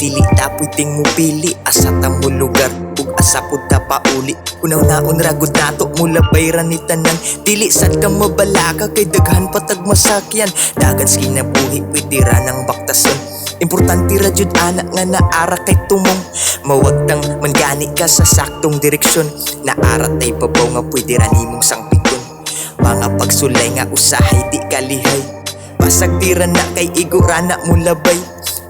dili ta pwedeng mupili asa ta mo lugar ug asa pud ta pauli. Unaw-naon ragod nato mula bayran ni tanan, dili sad ka mabalaka kay daghan patag masakyan. Dagan kinabuhi pwede ra nang baktason, importante ra jud anak nga naara kay tumong. Mawagtang mangani ka sa saktong direksyon, naara tay babaw nga pwede ra nimong sangpiton. Mga pagsulay nga usahay di kalihay, pasag tira na kay igura na mo labay.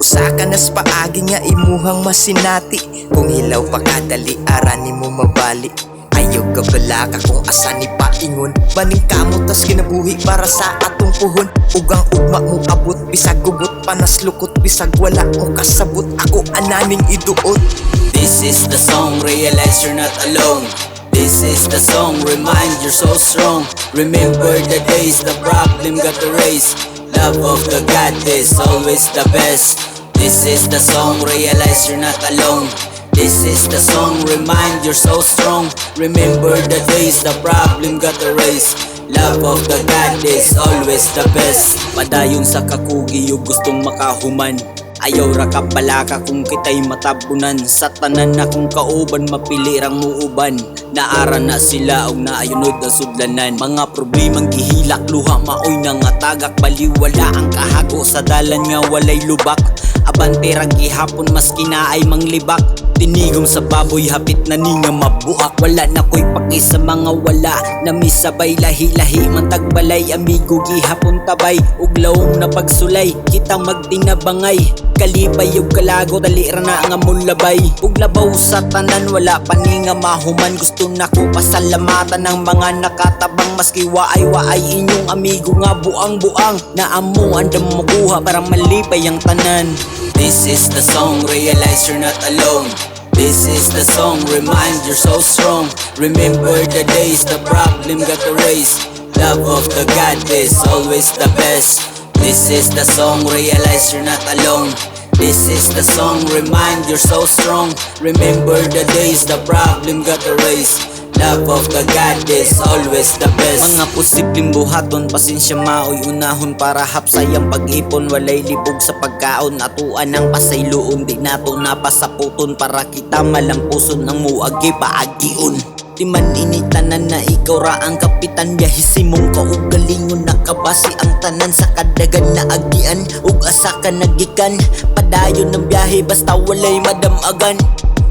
Usa ka nas paagi nga imuhang masinati, kung hilaw pa kadali arani mo mabali. Ayaw ka balaka kung asa ni paingon, baning kamot tas kinabuhi para sa atong puhon. Ugang ugma mo abot, bisag gugot panas lukot, bisag wala mo kasabot, ako ananing iduot. This is the song, realize you're not alone. This is the song, remind you're so strong. Remember the days, the problem got erased. Love of the God is always the best. This is the song, realize you're not alone. This is the song, remind you're so strong. Remember the days, the problem got erased. Love of the God is always the best. Padayon sa kakugi yung gustong makahuman, ayaw ra ka palaka kung kita'y matabunan. Sa tanan na kung kauban mapilirang muuban, naara na sila og naayunod ang sudlanan. Mga problemang gihilak luha maoy na nga tagak, baliwala ang kahago sa dalan nga walay lubak. Abante ra gihapon maski na ay manglibak, tinigom sa baboy hapit na ni nga mabuak. Wala na ko'y paki sa mga wala, namisabay lahi-lahi man tagbalay. Amigo gihapon tabay ug lawong na pagsulay, kitang magtinabangay. Kalipay ug kalago dali ra na nga mulabay, ug labaw sa tanan wala pa ni nga mahuman. Gusto nako pasalamatan ng mga nakatabang, maski waay-waay inyong amigo nga buang-buang, naamo andam makuha para malipay ang tanan. This is the song, realize you're not alone. This is the song, remind you're so strong. Remember the days, the problem got erased. Love of the God is always the best. This is the song, realize you're not alone. This is the song, remind you're so strong. Remember the days, the problem got erased. Love of the God is always the best. Mga posibleng buhaton, pasensya maoy unahon para hapsayang pag-ipon. Walay libog sa pagkaon, atuan ang pasayloon, di nato napasaputon para kita malampuson ang muagi paagion. Di man initanan na ikaw ra ang kapitan, biyahisimong kaugalingon, nakabasi ang tanan sa kadagan na agian ug asa ka nagikan. Padayon ng biyahe basta walay madamagan.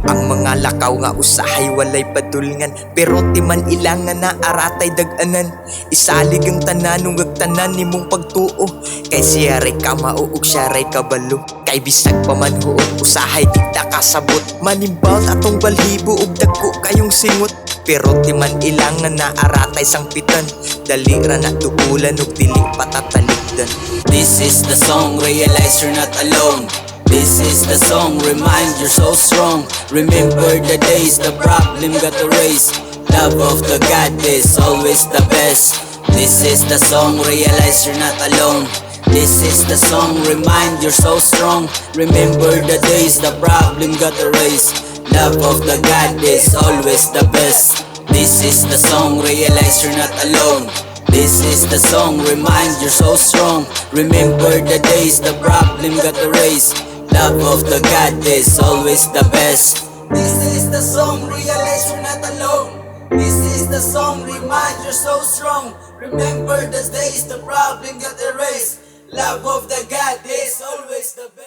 Ang mga lakaw nga usahay walay padulngan, pero ti man ilangan na aratay daganan. Isalig ang tanan ug agtanan nimong pagtuo, kay siya ray kamao ug siya ray kabalo. Kay bisag pa man huot usahay di ta kasabot, manimbawt atong balhibo ug dagko kayong singot. Pero ti man ilangan na aratay sangpitan, dali ra na tuulan ug dili patatalikdan. This is the song, realize you're not alone. This is the song, remind you're so strong. Remember the days, the problem got erased. Love of the God is always the best. This is the song, realize you're not alone. This is the song, remind you're so strong. Remember the days, the problem got erased. Love of the God is always the best. This is the song, realize you're not alone. This is the song, remind you're so strong. Remember the days, the problem got erased. Love of the God is always the best. This is the song, realize you're not alone. This is the song, remind you're so strong. Remember the days, the problem got erased. Love of the God is always the best.